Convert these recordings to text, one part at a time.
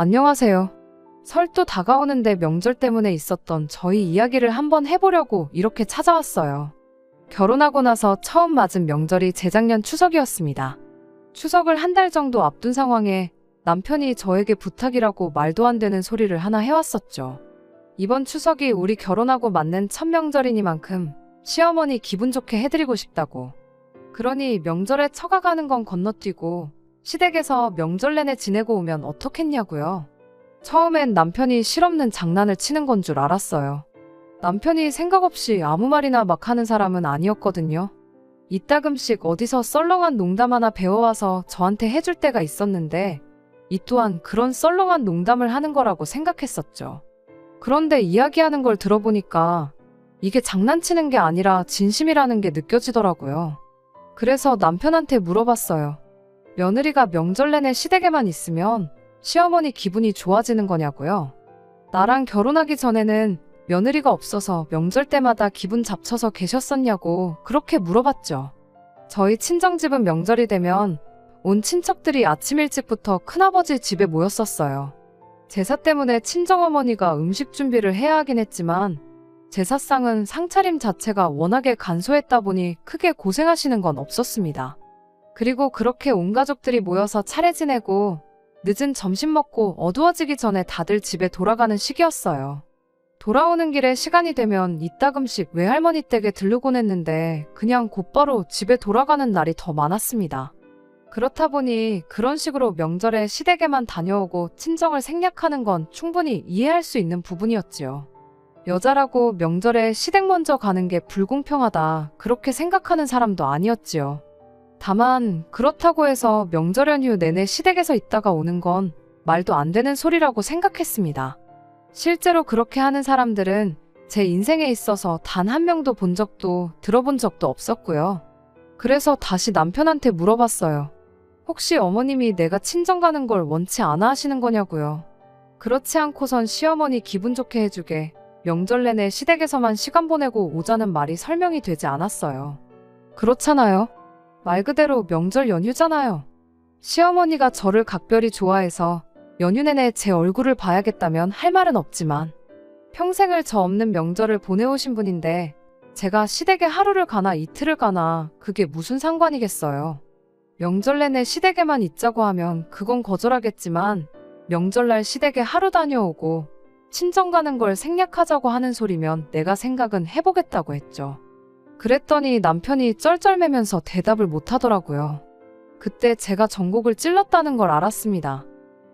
안녕하세요. 설도 다가오는데 명절 때문에 있었던 저희 이야기를 한번 해보려고 이렇게 찾아왔어요. 결혼하고 나서 처음 맞은 명절이 재작년 추석이었습니다. 추석을 한 달 정도 앞둔 상황에 남편이 저에게 부탁이라고 말도 안 되는 소리를 하나 해왔었죠. 이번 추석이 우리 결혼하고 맞는 첫 명절이니만큼 시어머니 기분 좋게 해드리고 싶다고. 그러니 명절에 처가 가는 건 건너뛰고 시댁에서 명절 내내 지내고 오면 어떻겠냐고요. 처음엔 남편이 실없는 장난을 치는 건 줄 알았어요. 남편이 생각 없이 아무 말이나 막 하는 사람은 아니었거든요. 이따금씩 어디서 썰렁한 농담 하나 배워와서 저한테 해줄 때가 있었는데 이 또한 그런 썰렁한 농담을 하는 거라고 생각했었죠. 그런데 이야기하는 걸 들어보니까 이게 장난치는 게 아니라 진심이라는 게 느껴지더라고요. 그래서 남편한테 물어봤어요. 며느리가 명절 내내 시댁에만 있으면 시어머니 기분이 좋아지는 거냐고요. 나랑 결혼하기 전에는 며느리가 없어서 명절 때마다 기분 잡쳐서 계셨었냐고 그렇게 물어봤죠. 저희 친정집은 명절이 되면 온 친척들이 아침 일찍부터 큰아버지 집에 모였었어요. 제사 때문에 친정어머니가 음식 준비를 해야 하긴 했지만 제사상은 상차림 자체가 워낙에 간소했다 보니 크게 고생하시는 건 없었습니다. 그리고 그렇게 온 가족들이 모여서 차례 지내고 늦은 점심 먹고 어두워지기 전에 다들 집에 돌아가는 시기였어요. 돌아오는 길에 시간이 되면 이따금씩 외할머니 댁에 들르곤 했는데 그냥 곧바로 집에 돌아가는 날이 더 많았습니다. 그렇다 보니 그런 식으로 명절에 시댁에만 다녀오고 친정을 생략하는 건 충분히 이해할 수 있는 부분이었지요. 여자라고 명절에 시댁 먼저 가는 게 불공평하다 그렇게 생각하는 사람도 아니었지요. 다만 그렇다고 해서 명절 연휴 내내 시댁에서 있다가 오는 건 말도 안 되는 소리라고 생각했습니다. 실제로 그렇게 하는 사람들은 제 인생에 있어서 단 한 명도 본 적도 들어본 적도 없었고요. 그래서 다시 남편한테 물어봤어요. 혹시 어머님이 내가 친정 가는 걸 원치 않아 하시는 거냐고요. 그렇지 않고선 시어머니 기분 좋게 해주게 명절 내내 시댁에서만 시간 보내고 오자는 말이 설명이 되지 않았어요. 그렇잖아요. 말 그대로 명절 연휴잖아요. 시어머니가 저를 각별히 좋아해서 연휴 내내 제 얼굴을 봐야겠다면 할 말은 없지만 평생을 저 없는 명절을 보내오신 분인데 제가 시댁에 하루를 가나 이틀을 가나 그게 무슨 상관이겠어요. 명절 내내 시댁에만 있자고 하면 그건 거절하겠지만 명절날 시댁에 하루 다녀오고 친정 가는 걸 생략하자고 하는 소리면 내가 생각은 해보겠다고 했죠. 그랬더니 남편이 쩔쩔매면서 대답을 못하더라고요. 그때 제가 전곡을 찔렀다는 걸 알았습니다.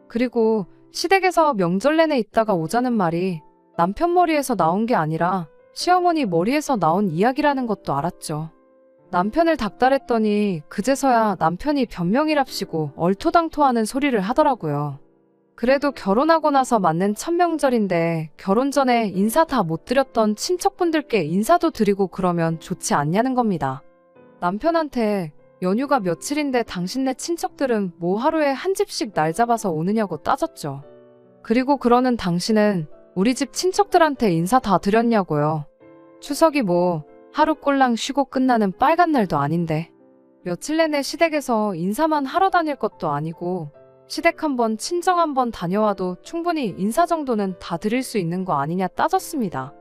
그리고 시댁에서 명절 내내 있다가 오자는 말이 남편 머리에서 나온 게 아니라 시어머니 머리에서 나온 이야기라는 것도 알았죠. 남편을 닥달했더니 그제서야 남편이 변명이랍시고 얼토당토하는 소리를 하더라고요. 그래도 결혼하고 나서 맞는 첫 명절인데 결혼 전에 인사 다 못 드렸던 친척분들께 인사도 드리고 그러면 좋지 않냐는 겁니다. 남편한테 연휴가 며칠인데 당신네 친척들은 뭐 하루에 한 집씩 날 잡아서 오느냐고 따졌죠. 그리고 그러는 당신은 우리 집 친척들한테 인사 다 드렸냐고요. 추석이 뭐 하루 꼴랑 쉬고 끝나는 빨간 날도 아닌데 며칠 내내 시댁에서 인사만 하러 다닐 것도 아니고 시댁 한번 친정 한번 다녀와도 충분히 인사 정도는 다 드릴 수 있는 거 아니냐 따졌습니다.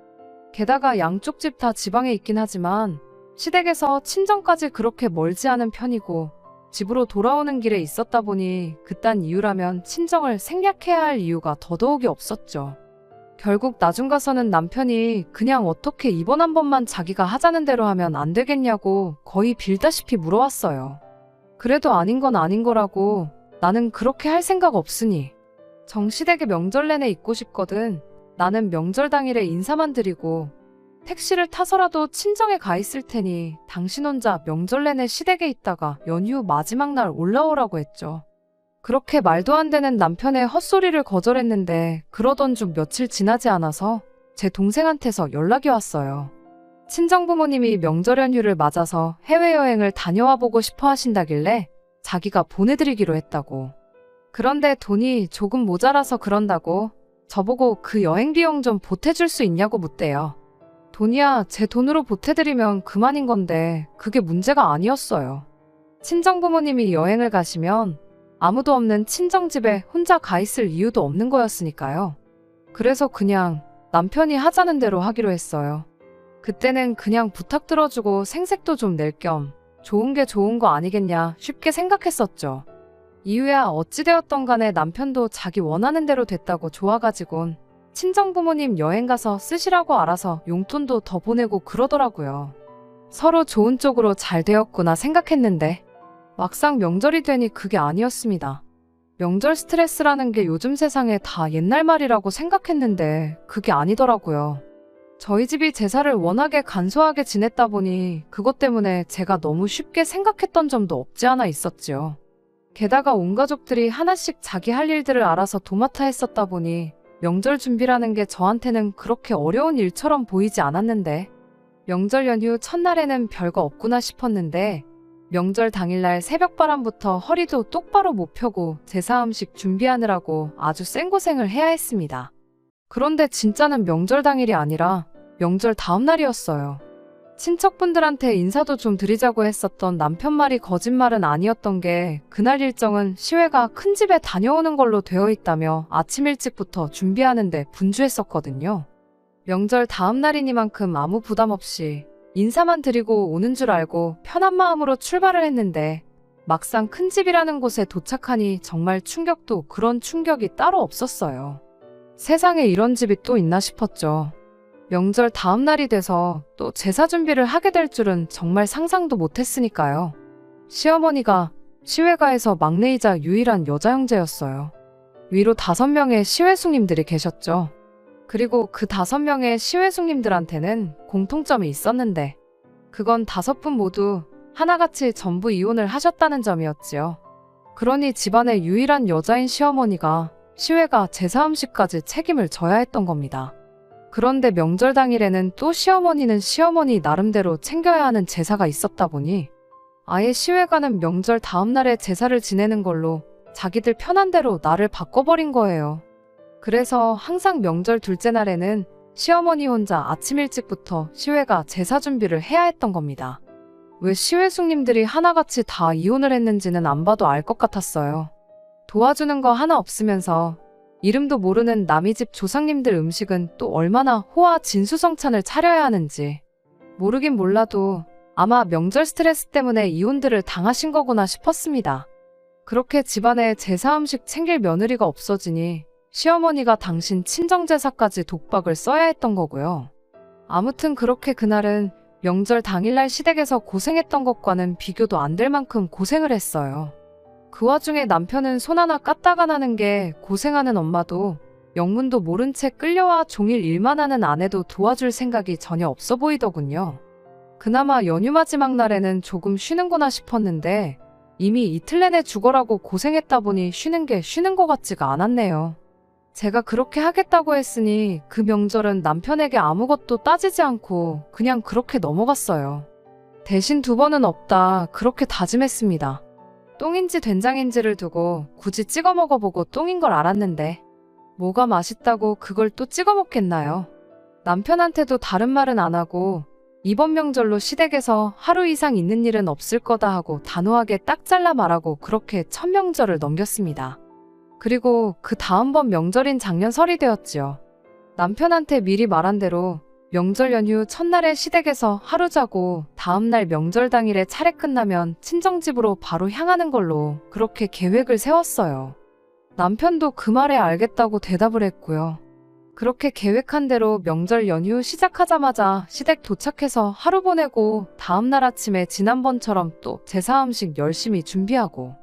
게다가 양쪽 집 다 지방에 있긴 하지만 시댁에서 친정까지 그렇게 멀지 않은 편이고 집으로 돌아오는 길에 있었다 보니 그딴 이유라면 친정을 생략해야 할 이유가 더더욱이 없었죠. 결국 나중 가서는 남편이 그냥 어떻게 이번 한 번만 자기가 하자는 대로 하면 안 되겠냐고 거의 빌다시피 물어왔어요. 그래도 아닌 건 아닌 거라고 나는 그렇게 할 생각 없으니 정시댁에 명절 내내 있고 싶거든. 나는 명절 당일에 인사만 드리고 택시를 타서라도 친정에 가 있을 테니 당신 혼자 명절 내내 시댁에 있다가 연휴 마지막 날 올라오라고 했죠. 그렇게 말도 안 되는 남편의 헛소리를 거절했는데 그러던 중 며칠 지나지 않아서 제 동생한테서 연락이 왔어요. 친정부모님이 명절 연휴를 맞아서 해외여행을 다녀와 보고 싶어 하신다길래 자기가 보내드리기로 했다고. 그런데 돈이 조금 모자라서 그런다고 저보고 그 여행 비용 좀 보태줄 수 있냐고 묻대요. 돈이야 제 돈으로 보태드리면 그만인 건데 그게 문제가 아니었어요. 친정부모님이 여행을 가시면 아무도 없는 친정집에 혼자 가 있을 이유도 없는 거였으니까요. 그래서 그냥 남편이 하자는 대로 하기로 했어요. 그때는 그냥 부탁 들어주고 생색도 좀 낼 겸 좋은 게 좋은 거 아니겠냐 쉽게 생각했었죠. 이유야 어찌되었던 간에 남편도 자기 원하는 대로 됐다고 좋아가지곤 친정부모님 여행 가서 쓰시라고 알아서 용돈도 더 보내고 그러더라고요. 서로 좋은 쪽으로 잘 되었구나 생각했는데 막상 명절이 되니 그게 아니었습니다. 명절 스트레스라는 게 요즘 세상에 다 옛날 말이라고 생각했는데 그게 아니더라고요. 저희 집이 제사를 워낙에 간소하게 지냈다 보니 그것 때문에 제가 너무 쉽게 생각했던 점도 없지 않아 있었지요. 게다가 온 가족들이 하나씩 자기 할 일들을 알아서 도맡아 했었다 보니 명절 준비라는 게 저한테는 그렇게 어려운 일처럼 보이지 않았는데 명절 연휴 첫날에는 별거 없구나 싶었는데 명절 당일날 새벽바람부터 허리도 똑바로 못 펴고 제사 음식 준비하느라고 아주 생고생을 해야 했습니다. 그런데 진짜는 명절 당일이 아니라 명절 다음 날이었어요. 친척분들한테 인사도 좀 드리자고 했었던 남편 말이 거짓말은 아니었던 게 그날 일정은 시외가 큰 집에 다녀오는 걸로 되어 있다며 아침 일찍부터 준비하는데 분주했었거든요. 명절 다음 날이니만큼 아무 부담 없이 인사만 드리고 오는 줄 알고 편한 마음으로 출발을 했는데 막상 큰 집이라는 곳에 도착하니 정말 충격도 그런 충격이 따로 없었어요. 세상에 이런 집이 또 있나 싶었죠. 명절 다음 날이 돼서 또 제사 준비를 하게 될 줄은 정말 상상도 못했으니까요. 시어머니가 시외가에서 막내이자 유일한 여자 형제였어요. 위로 5명의 시외숙님들이 계셨죠. 그리고 그 5명의 시외숙님들한테는 공통점이 있었는데 그건 5분 모두 하나같이 전부 이혼을 하셨다는 점이었지요. 그러니 집안의 유일한 여자인 시어머니가 시외가 제사 음식까지 책임을 져야 했던 겁니다. 그런데 명절 당일에는 또 시어머니는 시어머니 나름대로 챙겨야 하는 제사가 있었다 보니 아예 시외가는 명절 다음 날에 제사를 지내는 걸로 자기들 편한 대로 날을 바꿔버린 거예요. 그래서 항상 명절 둘째 날에는 시어머니 혼자 아침 일찍부터 시외가 제사 준비를 해야 했던 겁니다. 왜 시외숙님들이 하나같이 다 이혼을 했는지는 안 봐도 알 것 같았어요. 도와주는 거 하나 없으면서 이름도 모르는 남의 집 조상님들 음식은 또 얼마나 호화 진수성찬을 차려야 하는지 모르긴 몰라도 아마 명절 스트레스 때문에 이혼들을 당하신 거구나 싶었습니다. 그렇게 집안에 제사 음식 챙길 며느리가 없어지니 시어머니가 당신 친정제사까지 독박을 써야 했던 거고요. 아무튼 그렇게 그날은 명절 당일날 시댁에서 고생했던 것과는 비교도 안 될 만큼 고생을 했어요. 그 와중에 남편은 손 하나 까딱안 하는 게 고생하는 엄마도 영문도 모른 채 끌려와 종일 일만 하는 아내도 도와줄 생각이 전혀 없어 보이더군요. 그나마 연휴 마지막 날에는 조금 쉬는구나 싶었는데 이미 이틀 내내 죽어라고 고생했다 보니 쉬는 게 쉬는 것 같지가 않았네요. 제가 그렇게 하겠다고 했으니 그 명절은 남편에게 아무것도 따지지 않고 그냥 그렇게 넘어갔어요. 대신 2번은 없다 그렇게 다짐했습니다. 똥인지 된장인지를 두고 굳이 찍어 먹어보고 똥인 걸 알았는데 뭐가 맛있다고 그걸 또 찍어 먹겠나요? 남편한테도 다른 말은 안 하고 이번 명절로 시댁에서 하루 이상 있는 일은 없을 거다 하고 단호하게 딱 잘라 말하고 그렇게 첫 명절을 넘겼습니다. 그리고 그 다음번 명절인 작년 설이 되었지요. 남편한테 미리 말한 대로 명절 연휴 첫날에 시댁에서 하루 자고 다음날 명절 당일에 차례 끝나면 친정집으로 바로 향하는 걸로 그렇게 계획을 세웠어요. 남편도 그 말에 알겠다고 대답을 했고요. 그렇게 계획한 대로 명절 연휴 시작하자마자 시댁 도착해서 하루 보내고 다음날 아침에 지난번처럼 또 제사 음식 열심히 준비하고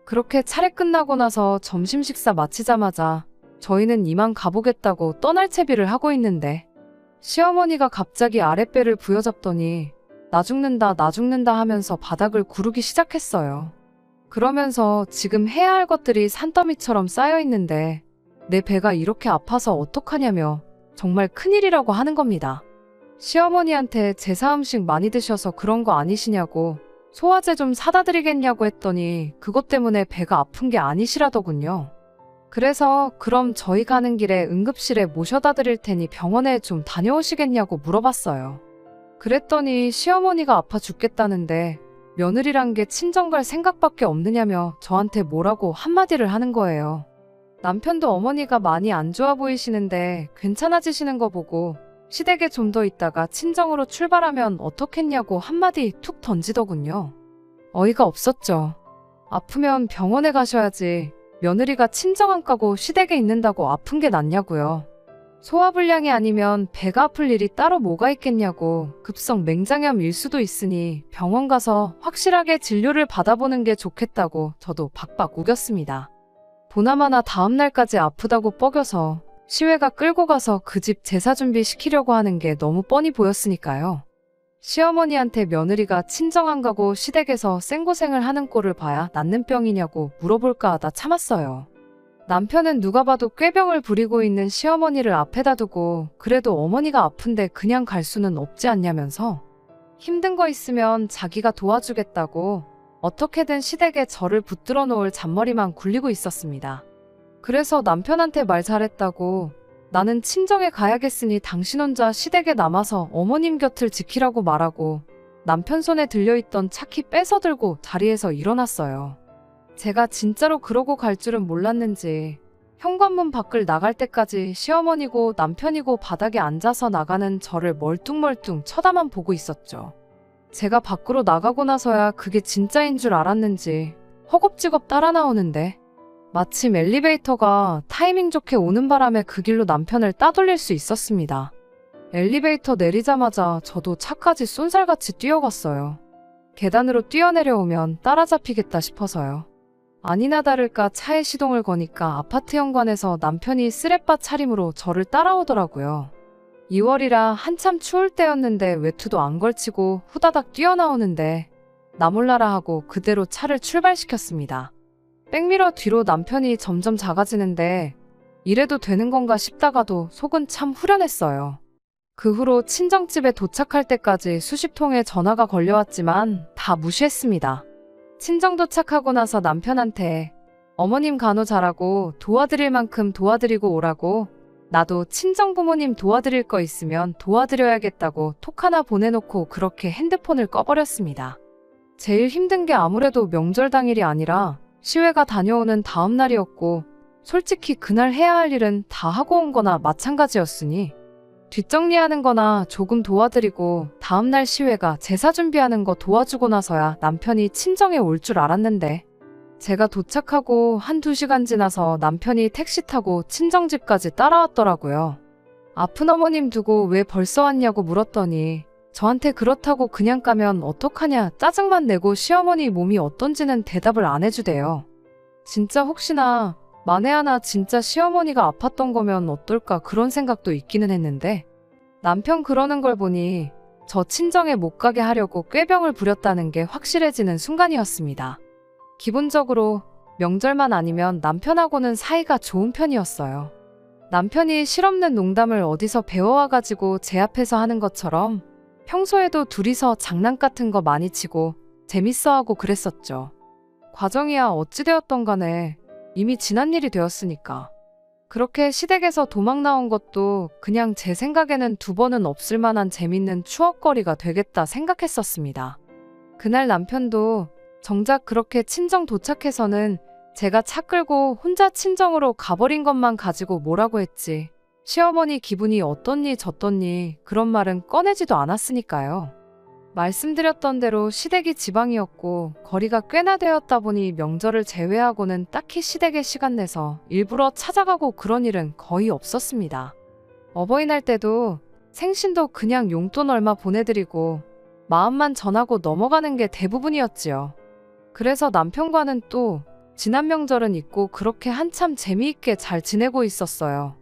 그렇게 차례 끝나고 나서 점심 식사 마치자마자 저희는 이만 가보겠다고 떠날 채비를 하고 있는데 시어머니가 갑자기 아랫배를 부여잡더니 나 죽는다 하면서 바닥을 구르기 시작했어요. 그러면서 지금 해야 할 것들이 산더미처럼 쌓여 있는데 내 배가 이렇게 아파서 어떡하냐며 정말 큰일이라고 하는 겁니다. 시어머니한테 제사 음식 많이 드셔서 그런 거 아니시냐고 소화제 좀 사다 드리겠냐고 했더니 그것 때문에 배가 아픈 게 아니시라더군요. 그래서 그럼 저희 가는 길에 응급실에 모셔다 드릴 테니 병원에 좀 다녀오시겠냐고 물어봤어요. 그랬더니 시어머니가 아파 죽겠다는데 며느리란 게 친정 갈 생각밖에 없느냐며 저한테 뭐라고 한마디를 하는 거예요. 남편도 어머니가 많이 안 좋아 보이시는데 괜찮아지시는 거 보고 시댁에 좀 더 있다가 친정으로 출발하면 어떻겠냐고 한마디 툭 던지더군요. 어이가 없었죠. 아프면 병원에 가셔야지 며느리가 친정 안 가고 시댁에 있는다고 아픈 게 낫냐고요. 소화불량이 아니면 배가 아플 일이 따로 뭐가 있겠냐고 급성 맹장염일 수도 있으니 병원 가서 확실하게 진료를 받아보는 게 좋겠다고 저도 박박 우겼습니다. 보나마나 다음날까지 아프다고 뻐겨서 시외가 끌고 가서 그 집 제사 준비 시키려고 하는 게 너무 뻔히 보였으니까요. 시어머니한테 며느리가 친정 안 가고 시댁에서 생고생을 하는 꼴을 봐야 낫는 병이냐고 물어볼까 하다 참았어요. 남편은 누가 봐도 꾀병을 부리고 있는 시어머니를 앞에다 두고 그래도 어머니가 아픈데 그냥 갈 수는 없지 않냐면서 힘든 거 있으면 자기가 도와주겠다고 어떻게든 시댁에 저를 붙들어 놓을 잔머리만 굴리고 있었습니다. 그래서 남편한테 말 잘했다고 나는 친정에 가야겠으니 당신 혼자 시댁에 남아서 어머님 곁을 지키라고 말하고 남편 손에 들려있던 차키 뺏어들고 자리에서 일어났어요. 제가 진짜로 그러고 갈 줄은 몰랐는지 현관문 밖을 나갈 때까지 시어머니고 남편이고 바닥에 앉아서 나가는 저를 멀뚱멀뚱 쳐다만 보고 있었죠. 제가 밖으로 나가고 나서야 그게 진짜인 줄 알았는지 허겁지겁 따라 나오는데 마침 엘리베이터가 타이밍 좋게 오는 바람에 그 길로 남편을 따돌릴 수 있었습니다. 엘리베이터 내리자마자 저도 차까지 쏜살같이 뛰어갔어요. 계단으로 뛰어내려오면 따라잡히겠다 싶어서요. 아니나 다를까 차에 시동을 거니까 아파트 현관에서 남편이 쓰레빠 차림으로 저를 따라오더라고요. 2월이라 한참 추울 때였는데 외투도 안 걸치고 후다닥 뛰어나오는데 나 몰라라 하고 그대로 차를 출발시켰습니다. 백미러 뒤로 남편이 점점 작아지는데 이래도 되는 건가 싶다가도 속은 참 후련했어요. 그 후로 친정집에 도착할 때까지 수십 통의 전화가 걸려왔지만 다 무시했습니다. 친정 도착하고 나서 남편한테 어머님 간호 잘하고 도와드릴 만큼 도와드리고 오라고 나도 친정 부모님 도와드릴 거 있으면 도와드려야겠다고 톡 하나 보내놓고 그렇게 핸드폰을 꺼버렸습니다. 제일 힘든 게 아무래도 명절 당일이 아니라 시외가 다녀오는 다음 날이었고 솔직히 그날 해야 할 일은 다 하고 온 거나 마찬가지였으니 뒷정리하는 거나 조금 도와드리고 다음날 시외가 제사 준비하는 거 도와주고 나서야 남편이 친정에 올 줄 알았는데 제가 도착하고 1~2시간 지나서 남편이 택시 타고 친정집까지 따라왔더라고요. 아픈 어머님 두고 왜 벌써 왔냐고 물었더니 저한테 그렇다고 그냥 가면 어떡하냐 짜증만 내고 시어머니 몸이 어떤지는 대답을 안 해주대요. 진짜 혹시나 만에 하나 진짜 시어머니가 아팠던 거면 어떨까 그런 생각도 있기는 했는데 남편 그러는 걸 보니 저 친정에 못 가게 하려고 꾀병을 부렸다는 게 확실해지는 순간이었습니다. 기본적으로 명절만 아니면 남편하고는 사이가 좋은 편이었어요. 남편이 실없는 농담을 어디서 배워와가지고 제 앞에서 하는 것처럼 평소에도 둘이서 장난 같은 거 많이 치고 재밌어하고 그랬었죠. 과정이야 어찌되었던 간에 이미 지난 일이 되었으니까. 그렇게 시댁에서 도망 나온 것도 그냥 제 생각에는 2번은 없을 만한 재밌는 추억거리가 되겠다 생각했었습니다. 그날 남편도 정작 그렇게 친정 도착해서는 제가 차 끌고 혼자 친정으로 가버린 것만 가지고 뭐라고 했지. 시어머니 기분이 어떻니 저떻니 그런 말은 꺼내지도 않았으니까요. 말씀드렸던 대로 시댁이 지방이었고 거리가 꽤나 되었다 보니 명절을 제외하고는 딱히 시댁에 시간 내서 일부러 찾아가고 그런 일은 거의 없었습니다. 어버이날 때도 생신도 그냥 용돈 얼마 보내드리고 마음만 전하고 넘어가는 게 대부분이었지요. 그래서 남편과는 또 지난 명절은 잊고 그렇게 한참 재미있게 잘 지내고 있었어요.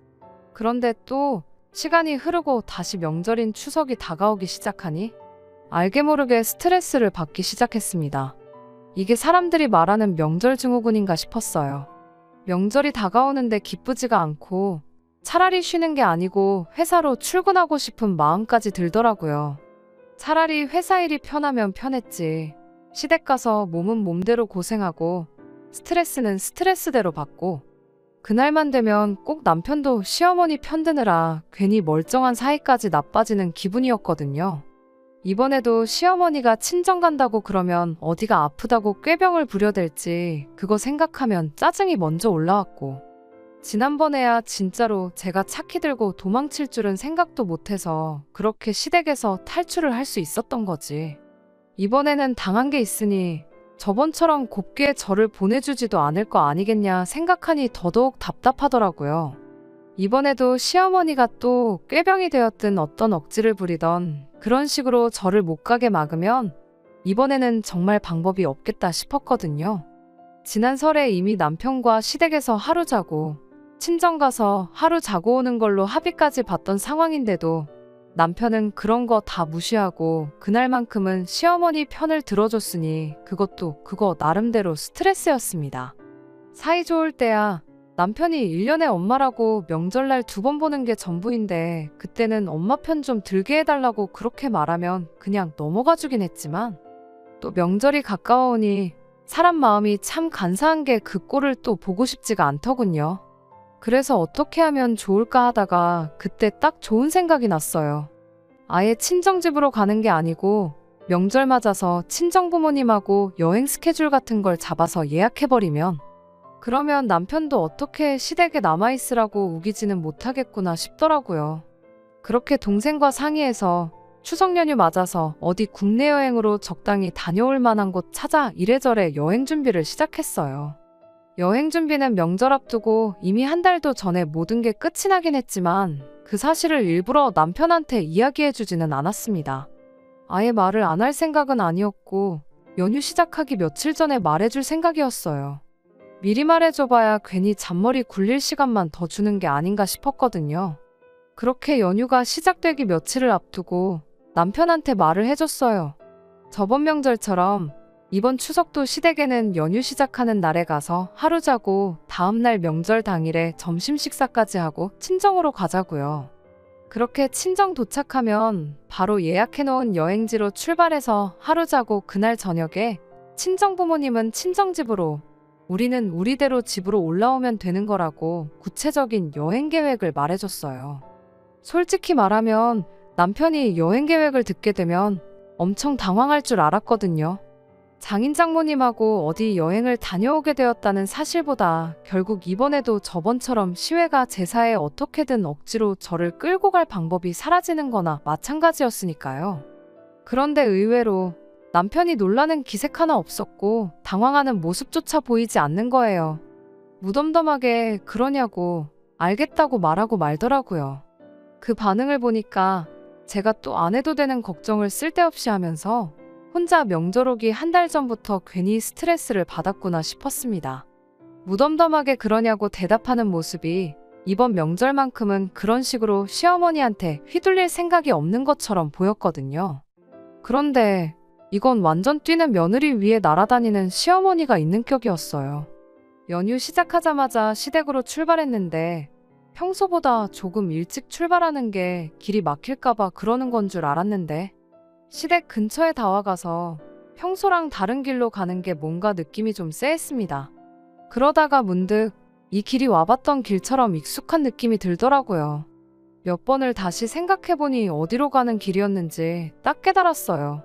그런데 또 시간이 흐르고 다시 명절인 추석이 다가오기 시작하니 알게 모르게 스트레스를 받기 시작했습니다. 이게 사람들이 말하는 명절 증후군인가 싶었어요. 명절이 다가오는데 기쁘지가 않고 차라리 쉬는 게 아니고 회사로 출근하고 싶은 마음까지 들더라고요. 차라리 회사 일이 편하면 편했지. 시댁 가서 몸은 몸대로 고생하고 스트레스는 스트레스대로 받고 그날만 되면 꼭 남편도 시어머니 편드느라 괜히 멀쩡한 사이까지 나빠지는 기분이었거든요. 이번에도 시어머니가 친정 간다고 그러면 어디가 아프다고 꾀병을 부려댈지 그거 생각하면 짜증이 먼저 올라왔고, 지난번에야 진짜로 제가 차키 들고 도망칠 줄은 생각도 못해서 그렇게 시댁에서 탈출을 할 수 있었던 거지. 이번에는 당한 게 있으니 저번처럼 곱게 저를 보내주지도 않을 거 아니겠냐 생각하니 더더욱 답답하더라고요. 이번에도 시어머니가 또 꾀병이 되었든 어떤 억지를 부리던 그런 식으로 저를 못 가게 막으면 이번에는 정말 방법이 없겠다 싶었거든요. 지난 설에 이미 남편과 시댁에서 하루 자고 친정 가서 하루 자고 오는 걸로 합의까지 봤던 상황인데도 남편은 그런 거 다 무시하고 그날만큼은 시어머니 편을 들어줬으니 그것도 그거 나름대로 스트레스였습니다. 사이 좋을 때야 남편이 1년에 엄마라고 명절날 2번 보는 게 전부인데 그때는 엄마 편 좀 들게 해달라고 그렇게 말하면 그냥 넘어가 주긴 했지만, 또 명절이 가까워오니 사람 마음이 참 간사한 게 그 꼴을 또 보고 싶지가 않더군요. 그래서 어떻게 하면 좋을까 하다가 그때 딱 좋은 생각이 났어요. 아예 친정집으로 가는 게 아니고 명절 맞아서 친정부모님하고 여행 스케줄 같은 걸 잡아서 예약해버리면, 그러면 남편도 어떻게 시댁에 남아있으라고 우기지는 못하겠구나 싶더라고요. 그렇게 동생과 상의해서 추석 연휴 맞아서 어디 국내 여행으로 적당히 다녀올 만한 곳 찾아 이래저래 여행 준비를 시작했어요. 여행 준비는 명절 앞두고 이미 한 달도 전에 모든 게 끝이 나긴 했지만 그 사실을 일부러 남편한테 이야기해주지는 않았습니다. 아예 말을 안 할 생각은 아니었고 연휴 시작하기 며칠 전에 말해줄 생각이었어요. 미리 말해줘봐야 괜히 잔머리 굴릴 시간만 더 주는 게 아닌가 싶었거든요. 그렇게 연휴가 시작되기 며칠을 앞두고 남편한테 말을 해줬어요. 저번 명절처럼 이번 추석도 시댁에는 연휴 시작하는 날에 가서 하루 자고 다음날 명절 당일에 점심 식사까지 하고 친정으로 가자고요. 그렇게 친정 도착하면 바로 예약해놓은 여행지로 출발해서 하루 자고 그날 저녁에 친정 부모님은 친정집으로, 우리는 우리대로 집으로 올라오면 되는 거라고 구체적인 여행 계획을 말해줬어요. 솔직히 말하면 남편이 여행 계획을 듣게 되면 엄청 당황할 줄 알았거든요. 장인 장모님하고 어디 여행을 다녀오게 되었다는 사실보다 결국 이번에도 저번처럼 시외가 제사에 어떻게든 억지로 저를 끌고 갈 방법이 사라지는 거나 마찬가지였으니까요. 그런데 의외로 남편이 놀라는 기색 하나 없었고 당황하는 모습조차 보이지 않는 거예요. 무덤덤하게 그러냐고 알겠다고 말하고 말더라고요. 그 반응을 보니까 제가 또 안 해도 되는 걱정을 쓸데없이 하면서 혼자 명절 오기 한 달 전부터 괜히 스트레스를 받았구나 싶었습니다. 무덤덤하게 그러냐고 대답하는 모습이 이번 명절만큼은 그런 식으로 시어머니한테 휘둘릴 생각이 없는 것처럼 보였거든요. 그런데 이건 완전 뛰는 며느리 위에 날아다니는 시어머니가 있는 격이었어요. 연휴 시작하자마자 시댁으로 출발했는데 평소보다 조금 일찍 출발하는 게 길이 막힐까봐 그러는 건 줄 알았는데 시댁 근처에 다 와가서 평소랑 다른 길로 가는 게 뭔가 느낌이 좀 쎄했습니다. 그러다가 문득 이 길이 와봤던 길처럼 익숙한 느낌이 들더라고요. 몇 번을 다시 생각해보니 어디로 가는 길이었는지 딱 깨달았어요.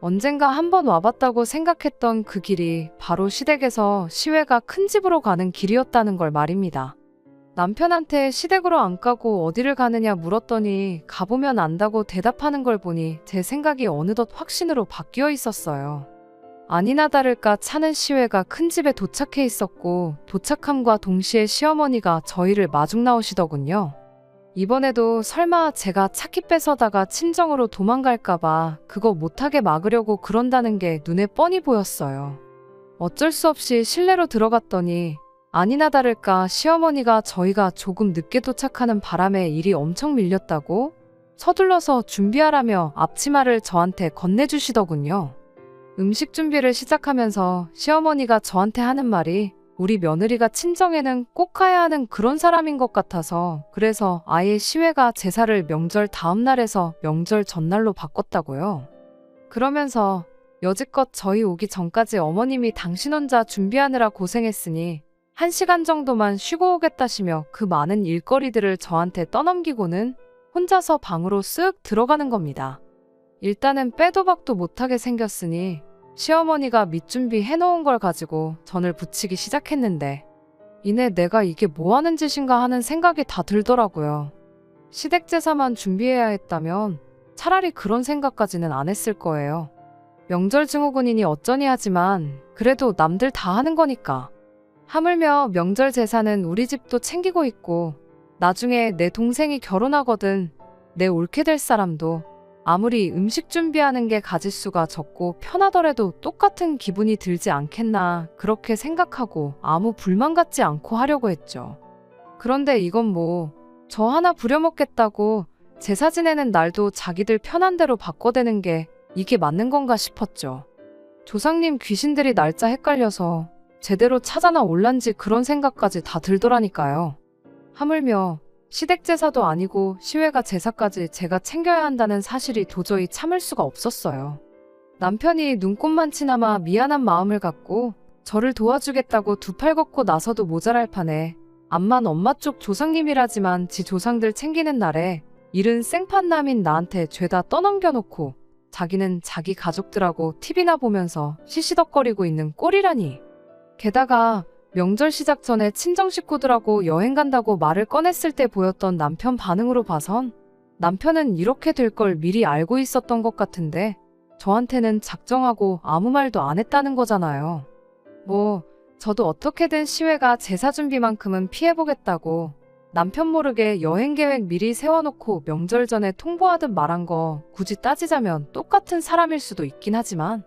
언젠가 한번 와봤다고 생각했던 그 길이 바로 시댁에서 시외가 큰 집으로 가는 길이었다는 걸 말입니다. 남편한테 시댁으로 안 가고 어디를 가느냐 물었더니 가보면 안다고 대답하는 걸 보니 제 생각이 어느덧 확신으로 바뀌어 있었어요. 아니나 다를까 차는 시외가 큰 집에 도착해 있었고 도착함과 동시에 시어머니가 저희를 마중 나오시더군요. 이번에도 설마 제가 차키 뺏어다가 친정으로 도망갈까봐 그거 못하게 막으려고 그런다는 게 눈에 뻔히 보였어요. 어쩔 수 없이 실내로 들어갔더니 아니나 다를까 시어머니가 저희가 조금 늦게 도착하는 바람에 일이 엄청 밀렸다고 서둘러서 준비하라며 앞치마를 저한테 건네주시더군요. 음식 준비를 시작하면서 시어머니가 저한테 하는 말이 우리 며느리가 친정에는 꼭 가야 하는 그런 사람인 것 같아서 그래서 아예 시외가 제사를 명절 다음 날에서 명절 전날로 바꿨다고요. 그러면서 여지껏 저희 오기 전까지 어머님이 당신 혼자 준비하느라 고생했으니 1시간 정도만 쉬고 오겠다시며 그 많은 일거리들을 저한테 떠넘기고는 혼자서 방으로 쓱 들어가는 겁니다. 일단은 빼도 박도 못하게 생겼으니 시어머니가 밑준비 해놓은 걸 가지고 전을 부치기 시작했는데 이내 내가 이게 뭐 하는 짓인가 하는 생각이 다 들더라고요. 시댁 제사만 준비해야 했다면 차라리 그런 생각까지는 안 했을 거예요. 명절 증후군이니 어쩌니 하지만 그래도 남들 다 하는 거니까. 하물며 명절 제사는 우리 집도 챙기고 있고 나중에 내 동생이 결혼하거든 내 옳게 될 사람도 아무리 음식 준비하는 게 가짓수가 적고 편하더라도 똑같은 기분이 들지 않겠나 그렇게 생각하고 아무 불만 갖지 않고 하려고 했죠. 그런데 이건 뭐 저 하나 부려먹겠다고 제사 지내는 날도 자기들 편한 대로 바꿔대는 게 이게 맞는 건가 싶었죠. 조상님 귀신들이 날짜 헷갈려서 제대로 찾아나 올란지 그런 생각까지 다 들더라니까요. 하물며 시댁 제사도 아니고 시외가 제사까지 제가 챙겨야 한다는 사실이 도저히 참을 수가 없었어요. 남편이 눈꽃만치나마 미안한 마음을 갖고 저를 도와주겠다고 두 팔 걷고 나서도 모자랄 판에 암만 엄마 쪽 조상님이라지만 지 조상들 챙기는 날에 일은 생판남인 나한테 죄다 떠넘겨놓고 자기는 자기 가족들하고 TV나 보면서 시시덕거리고 있는 꼴이라니. 게다가 명절 시작 전에 친정 식구들하고 여행 간다고 말을 꺼냈을 때 보였던 남편 반응으로 봐선 남편은 이렇게 될 걸 미리 알고 있었던 것 같은데 저한테는 작정하고 아무 말도 안 했다는 거잖아요. 뭐 저도 어떻게든 시외가 제사 준비만큼은 피해보겠다고 남편 모르게 여행 계획 미리 세워놓고 명절 전에 통보하듯 말한 거 굳이 따지자면 똑같은 사람일 수도 있긴 하지만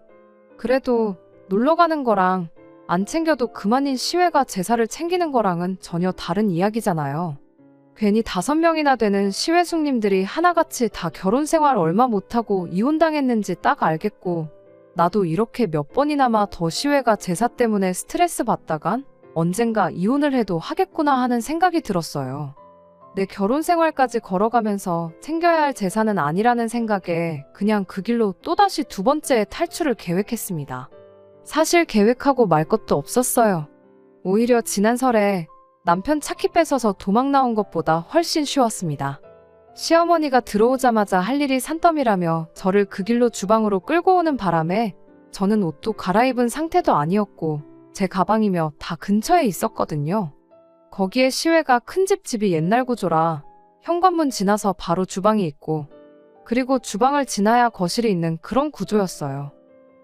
그래도 놀러 가는 거랑 안 챙겨도 그만인 시외가 제사를 챙기는 거랑은 전혀 다른 이야기잖아요. 괜히 5명이나 되는 시외숙님들이 하나같이 다 결혼 생활 얼마 못하고 이혼당했는지 딱 알겠고 나도 이렇게 몇 번이나마 더 시외가 제사 때문에 스트레스 받다간 언젠가 이혼을 해도 하겠구나 하는 생각이 들었어요. 내 결혼 생활까지 걸어가면서 챙겨야 할 제사는 아니라는 생각에 그냥 그 길로 또다시 두 번째 탈출을 계획했습니다. 사실 계획하고 말 것도 없었어요. 오히려 지난 설에 남편 차키 뺏어서 도망 나온 것보다 훨씬 쉬웠습니다. 시어머니가 들어오자마자 할 일이 산더미라며 저를 그 길로 주방으로 끌고 오는 바람에 저는 옷도 갈아입은 상태도 아니었고 제 가방이며 다 근처에 있었거든요. 거기에 시외가 큰 집이 옛날 구조라 현관문 지나서 바로 주방이 있고 그리고 주방을 지나야 거실이 있는 그런 구조였어요.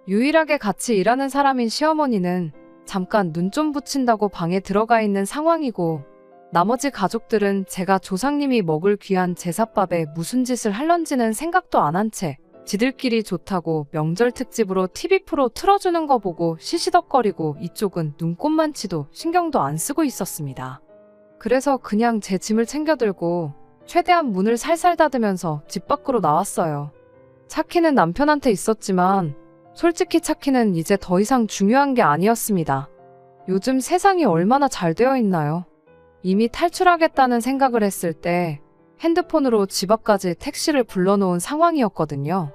유일하게 같이 일하는 사람인 시어머니는 잠깐 눈 좀 붙인다고 방에 들어가 있는 상황이고 나머지 가족들은 제가 조상님이 먹을 귀한 제삿밥에 무슨 짓을 할런지는 생각도 안 한 채 지들끼리 좋다고 명절 특집으로 TV 프로 틀어주는 거 보고 시시덕거리고 이쪽은 눈꽃만치도 신경도 안 쓰고 있었습니다. 그래서 그냥 제 짐을 챙겨들고 최대한 문을 살살 닫으면서 집 밖으로 나왔어요. 차키는 남편한테 있었지만 솔직히 차키는 이제 더 이상 중요한 게 아니었습니다. 요즘 세상이 얼마나 잘 되어 있나요? 이미 탈출하겠다는 생각을 했을 때 핸드폰으로 집 앞까지 택시를 불러놓은 상황이었거든요.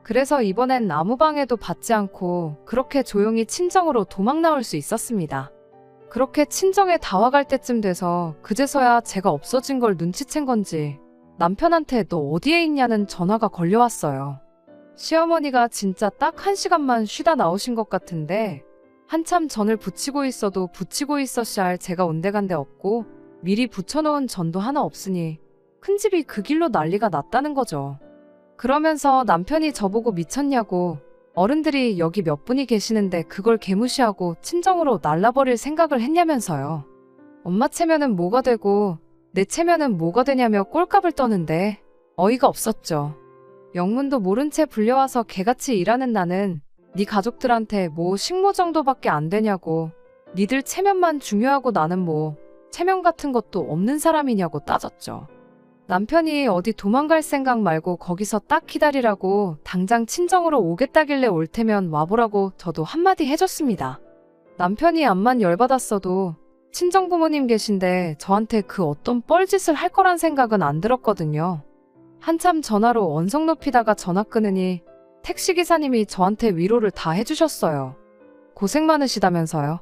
그래서 이번엔 아무 방해도 받지 않고 그렇게 조용히 친정으로 도망 나올 수 있었습니다. 그렇게 친정에 다와갈 때쯤 돼서 그제서야 제가 없어진 걸 눈치챈 건지 남편한테 너 어디에 있냐는 전화가 걸려왔어요. 시어머니가 진짜 딱 1시간만 쉬다 나오신 것 같은데 한참 전을 부치고 있어도 부치고 있었어야 할 제가 온데간데 없고 미리 부쳐놓은 전도 하나 없으니 큰 집이 그 길로 난리가 났다는 거죠. 그러면서 남편이 저보고 미쳤냐고 어른들이 여기 몇 분이 계시는데 그걸 개무시하고 친정으로 날라버릴 생각을 했냐면서요. 엄마 체면은 뭐가 되고 내 체면은 뭐가 되냐며 꼴값을 떠는데 어이가 없었죠. 영문도 모른 채 불려와서 개같이 일하는 나는 네 가족들한테 뭐 식모 정도밖에 안 되냐고 니들 체면만 중요하고 나는 뭐 체면 같은 것도 없는 사람이냐고 따졌죠. 남편이 어디 도망갈 생각 말고 거기서 딱 기다리라고 당장 친정으로 오겠다길래 올 테면 와보라고 저도 한마디 해줬습니다. 남편이 암만 열받았어도 친정 부모님 계신데 저한테 그 어떤 뻘짓을 할 거란 생각은 안 들었거든요. 한참 전화로 언성 높이다가 전화 끊으니 택시기사님이 저한테 위로를 다 해주셨어요. 고생 많으시다면서요.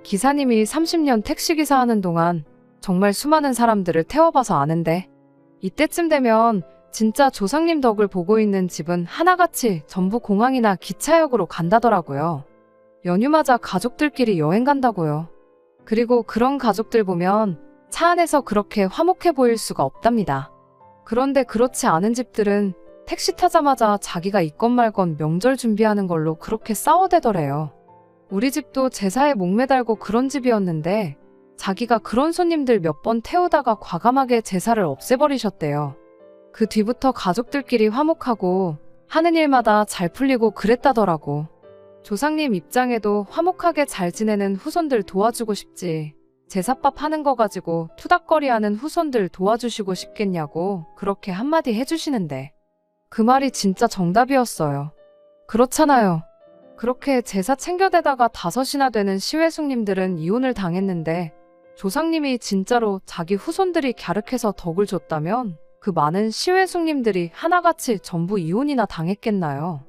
기사님이 30년 택시기사 하는 동안 정말 수많은 사람들을 태워봐서 아는데 이때쯤 되면 진짜 조상님 덕을 보고 있는 집은 하나같이 전부 공항이나 기차역으로 간다더라고요. 연휴마다 가족들끼리 여행 간다고요. 그리고 그런 가족들 보면 차 안에서 그렇게 화목해 보일 수가 없답니다. 그런데 그렇지 않은 집들은 택시 타자마자 자기가 있건 말건 명절 준비하는 걸로 그렇게 싸워대더래요. 우리 집도 제사에 목매달고 그런 집이었는데 자기가 그런 손님들 몇 번 태우다가 과감하게 제사를 없애버리셨대요. 그 뒤부터 가족들끼리 화목하고 하는 일마다 잘 풀리고 그랬다더라고. 조상님 입장에도 화목하게 잘 지내는 후손들 도와주고 싶지. 제사밥 하는 거 가지고 투닥거리하는 후손들 도와주시고 싶겠냐고 그렇게 한마디 해주시는데 그 말이 진짜 정답이었어요. 그렇잖아요. 그렇게 제사 챙겨대다가 5이나 되는 시외숙님들은 이혼을 당했는데 조상님이 진짜로 자기 후손들이 갸륵해서 덕을 줬다면 그 많은 시외숙님들이 하나같이 전부 이혼이나 당했겠나요?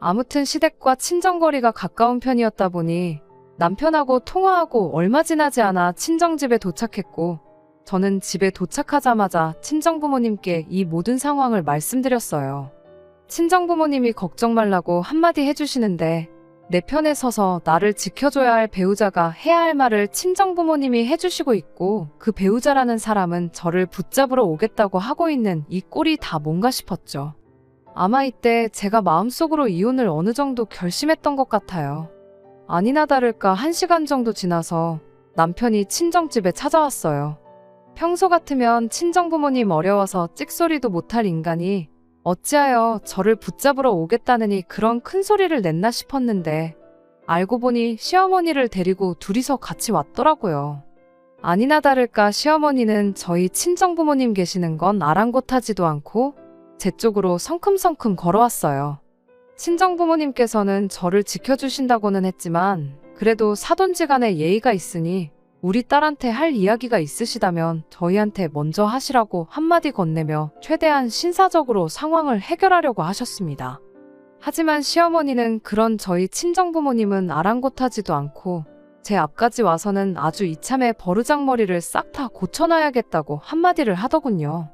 아무튼 시댁과 친정거리가 가까운 편이었다 보니 남편하고 통화하고 얼마 지나지 않아 친정집에 도착했고 저는 집에 도착하자마자 친정부모님께 이 모든 상황을 말씀드렸어요. 친정부모님이 걱정 말라고 한마디 해주시는데 내 편에 서서 나를 지켜줘야 할 배우자가 해야 할 말을 친정부모님이 해주시고 있고 그 배우자라는 사람은 저를 붙잡으러 오겠다고 하고 있는 이 꼴이 다 뭔가 싶었죠. 아마 이때 제가 마음속으로 이혼을 어느 정도 결심했던 것 같아요. 아니나 다를까 1시간 정도 지나서 남편이 친정집에 찾아왔어요. 평소 같으면 친정부모님 어려워서 찍소리도 못할 인간이 어찌하여 저를 붙잡으러 오겠다느니 그런 큰 소리를 냈나 싶었는데 알고 보니 시어머니를 데리고 둘이서 같이 왔더라고요. 아니나 다를까 시어머니는 저희 친정부모님 계시는 건 아랑곳하지도 않고 제 쪽으로 성큼성큼 걸어왔어요. 친정부모님께서는 저를 지켜주신다고는 했지만 그래도 사돈지간에 예의가 있으니 우리 딸한테 할 이야기가 있으시다면 저희한테 먼저 하시라고 한마디 건네며 최대한 신사적으로 상황을 해결하려고 하셨습니다. 하지만 시어머니는 그런 저희 친정부모님은 아랑곳하지도 않고 제 앞까지 와서는 아주 이참에 버르장머리를 싹 다 고쳐놔야겠다고 한마디를 하더군요.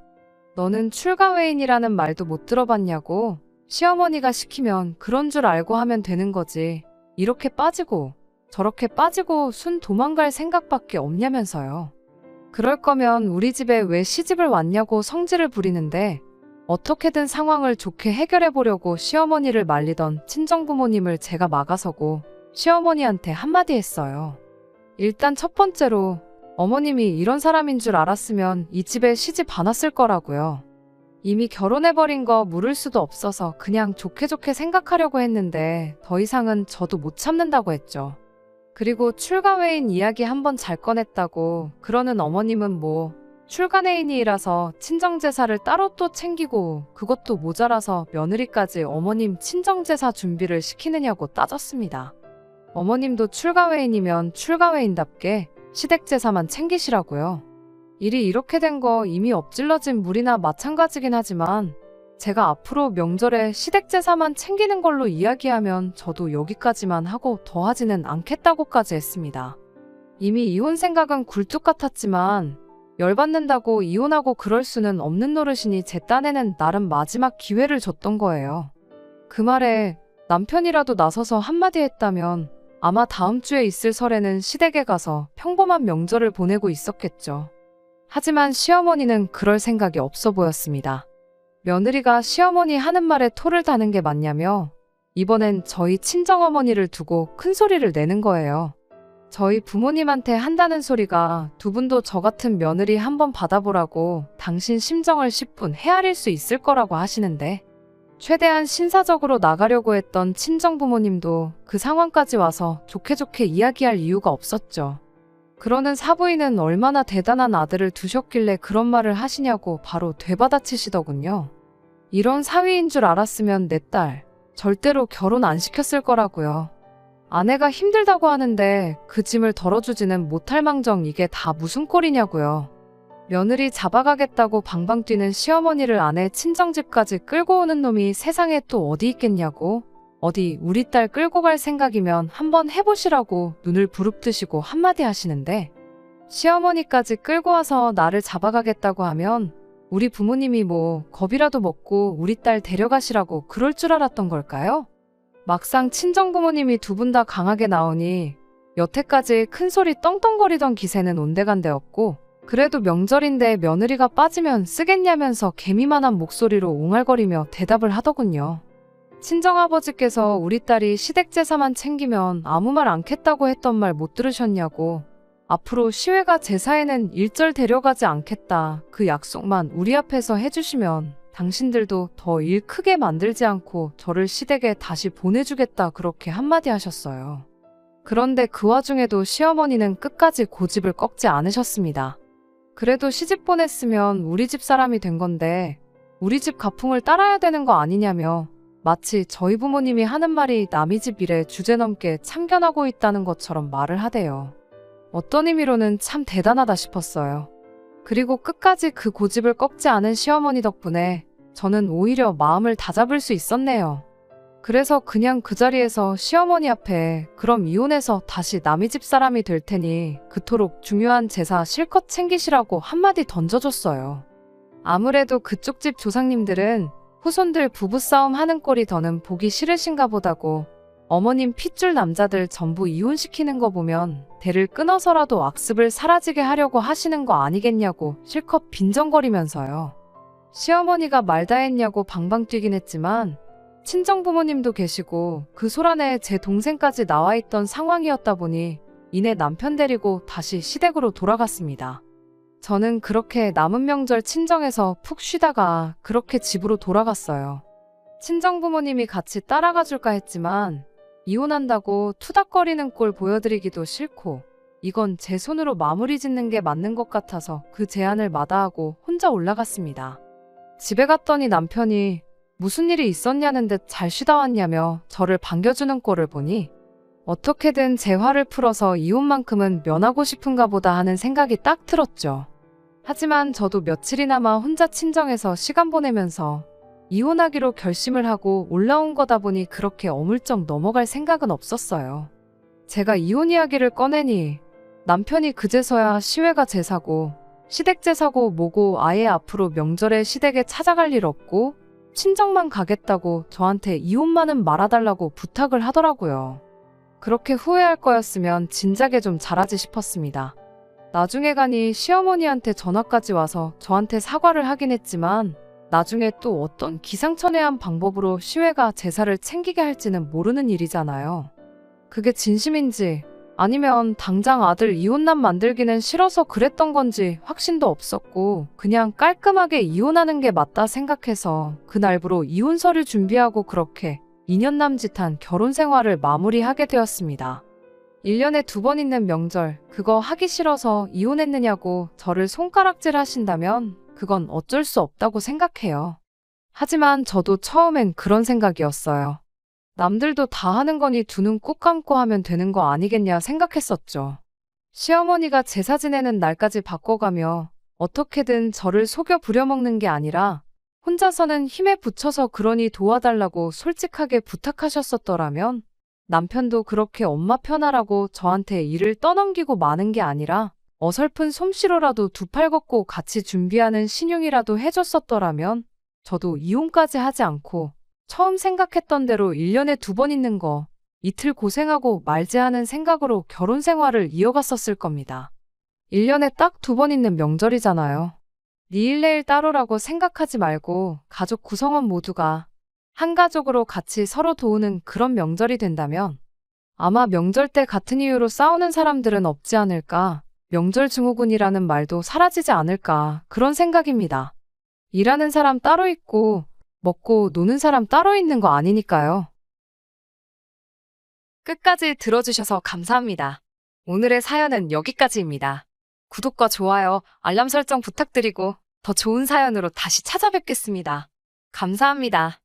너는 출가외인이라는 말도 못 들어봤냐고. 시어머니가 시키면 그런 줄 알고 하면 되는 거지. 이렇게 빠지고 저렇게 빠지고 순 도망갈 생각밖에 없냐면서요. 그럴 거면 우리 집에 왜 시집을 왔냐고 성질을 부리는데 어떻게든 상황을 좋게 해결해 보려고 시어머니를 말리던 친정부모님을 제가 막아서고 시어머니한테 한마디 했어요. 일단 첫 번째로 어머님이 이런 사람인 줄 알았으면 이 집에 시집 안 왔을 거라고요. 이미 결혼해버린 거 물을 수도 없어서 그냥 좋게 생각하려고 했는데 더 이상은 저도 못 참는다고 했죠. 그리고 출가외인 이야기 한번 잘 꺼냈다고 그러는 어머님은 뭐 출가내인이라서 친정제사를 따로 또 챙기고 그것도 모자라서 며느리까지 어머님 친정제사 준비를 시키느냐고 따졌습니다. 어머님도 출가외인이면 출가외인답게 시댁제사만 챙기시라고요. 일이 이렇게 된 거 이미 엎질러진 물이나 마찬가지긴 하지만 제가 앞으로 명절에 시댁제사만 챙기는 걸로 이야기하면 저도 여기까지만 하고 더 하지는 않겠다고까지 했습니다. 이미 이혼 생각은 굴뚝 같았지만 열받는다고 이혼하고 그럴 수는 없는 노릇이니 제 딴에는 나름 마지막 기회를 줬던 거예요. 그 말에 남편이라도 나서서 한마디 했다면 아마 다음 주에 있을 설에는 시댁에 가서 평범한 명절을 보내고 있었겠죠. 하지만 시어머니는 그럴 생각이 없어 보였습니다. 며느리가 시어머니 하는 말에 토를 다는 게 맞냐며 이번엔 저희 친정어머니를 두고 큰 소리를 내는 거예요. 저희 부모님한테 한다는 소리가 두 분도 저 같은 며느리 한번 받아보라고 당신 심정을 10분 헤아릴 수 있을 거라고 하시는데 최대한 신사적으로 나가려고 했던 친정부모님도 그 상황까지 와서 좋게 이야기할 이유가 없었죠. 그러는 사부인은 얼마나 대단한 아들을 두셨길래 그런 말을 하시냐고 바로 되받아치시더군요. 이런 사위인 줄 알았으면 내 딸 절대로 결혼 안 시켰을 거라고요. 아내가 힘들다고 하는데 그 짐을 덜어주지는 못할 망정 이게 다 무슨 꼴이냐고요. 며느리 잡아가겠다고 방방 뛰는 시어머니를 아내 친정집까지 끌고 오는 놈이 세상에 또 어디 있겠냐고. 어디 우리 딸 끌고 갈 생각이면 한번 해보시라고 눈을 부릅뜨시고 한마디 하시는데 시어머니까지 끌고 와서 나를 잡아가겠다고 하면 우리 부모님이 뭐 겁이라도 먹고 우리 딸 데려가시라고 그럴 줄 알았던 걸까요? 막상 친정부모님이 두 분 다 강하게 나오니 여태까지 큰소리 떵떵거리던 기세는 온데간데없고, 그래도 명절인데 며느리가 빠지면 쓰겠냐면서 개미만한 목소리로 옹알거리며 대답을 하더군요. 친정아버지께서 우리 딸이 시댁제사만 챙기면 아무 말 않겠다고 했던 말 못 들으셨냐고, 앞으로 시외가 제사에는 일절 데려가지 않겠다, 그 약속만 우리 앞에서 해주시면 당신들도 더 일 크게 만들지 않고 저를 시댁에 다시 보내주겠다, 그렇게 한마디 하셨어요. 그런데 그 와중에도 시어머니는 끝까지 고집을 꺾지 않으셨습니다. 그래도 시집 보냈으면 우리 집 사람이 된 건데 우리 집 가풍을 따라야 되는 거 아니냐며, 마치 저희 부모님이 하는 말이 남의 집 일에 주제넘게 참견하고 있다는 것처럼 말을 하대요. 어떤 의미로는 참 대단하다 싶었어요. 그리고 끝까지 그 고집을 꺾지 않은 시어머니 덕분에 저는 오히려 마음을 다잡을 수 있었네요. 그래서 그냥 그 자리에서 시어머니 앞에 그럼 이혼해서 다시 남의 집 사람이 될 테니 그토록 중요한 제사 실컷 챙기시라고 한마디 던져줬어요. 아무래도 그쪽 집 조상님들은 후손들 부부싸움 하는 꼴이 더는 보기 싫으신가 보다고, 어머님 핏줄 남자들 전부 이혼시키는 거 보면 대를 끊어서라도 악습을 사라지게 하려고 하시는 거 아니겠냐고 실컷 빈정거리면서요. 시어머니가 말 다 했냐고 방방 뛰긴 했지만 친정부모님도 계시고 그 소란에 제 동생까지 나와 있던 상황이었다 보니 이내 남편 데리고 다시 시댁으로 돌아갔습니다. 저는 그렇게 남은 명절 친정에서 푹 쉬다가 그렇게 집으로 돌아갔어요. 친정부모님이 같이 따라가 줄까 했지만 이혼한다고 투닥거리는 꼴 보여드리기도 싫고 이건 제 손으로 마무리 짓는 게 맞는 것 같아서 그 제안을 마다하고 혼자 올라갔습니다. 집에 갔더니 남편이 무슨 일이 있었냐는 듯 잘 쉬다 왔냐며 저를 반겨주는 꼴을 보니 어떻게든 제 화를 풀어서 이혼만큼은 면하고 싶은가 보다 하는 생각이 딱 들었죠. 하지만 저도 며칠이나마 혼자 친정에서 시간 보내면서 이혼하기로 결심을 하고 올라온 거다 보니 그렇게 어물쩍 넘어갈 생각은 없었어요. 제가 이혼 이야기를 꺼내니 남편이 그제서야 시외가 제사고 시댁 제사고 뭐고 아예 앞으로 명절에 시댁에 찾아갈 일 없고 친정만 가겠다고 저한테 이혼만은 말아달라고 부탁을 하더라고요. 그렇게 후회할 거였으면 진작에 좀 잘하지 싶었습니다. 나중에 가니 시어머니한테 전화까지 와서 저한테 사과를 하긴 했지만 나중에 또 어떤 기상천외한 방법으로 시외가 제사를 챙기게 할지는 모르는 일이잖아요. 그게 진심인지 아니면 당장 아들 이혼남 만들기는 싫어서 그랬던 건지 확신도 없었고 그냥 깔끔하게 이혼하는 게 맞다 생각해서 그날부로 이혼 서류 준비하고 그렇게 2년 남짓한 결혼 생활을 마무리하게 되었습니다. 1년에 2번 있는 명절 그거 하기 싫어서 이혼했느냐고 저를 손가락질 하신다면 그건 어쩔 수 없다고 생각해요. 하지만 저도 처음엔 그런 생각이었어요. 남들도 다 하는 거니 두 눈 꼭 감고 하면 되는 거 아니겠냐 생각했었죠. 시어머니가 제사 지내는 날까지 바꿔가며 어떻게든 저를 속여 부려먹는 게 아니라 혼자서는 힘에 부쳐서 그러니 도와달라고 솔직하게 부탁하셨었더라면 남편도 그렇게 엄마 편하라고 저한테 일을 떠넘기고 마는 게 아니라 어설픈 솜씨로라도 두 팔 걷고 같이 준비하는 신용이라도 해줬었더라면 저도 이혼까지 하지 않고 처음 생각했던 대로 1년에 2번 있는 거 이틀 고생하고 말지 하는 생각으로 결혼 생활을 이어갔었을 겁니다. 1년에 딱 2번 있는 명절이잖아요. 니일 내일 따로라고 생각하지 말고 가족 구성원 모두가 한 가족으로 같이 서로 도우는 그런 명절이 된다면 아마 명절 때 같은 이유로 싸우는 사람들은 없지 않을까, 명절 증후군이라는 말도 사라지지 않을까 그런 생각입니다. 일하는 사람 따로 있고 먹고 노는 사람 따로 있는 거 아니니까요. 끝까지 들어주셔서 감사합니다. 오늘의 사연은 여기까지입니다. 구독과 좋아요, 알람 설정 부탁드리고 더 좋은 사연으로 다시 찾아뵙겠습니다. 감사합니다.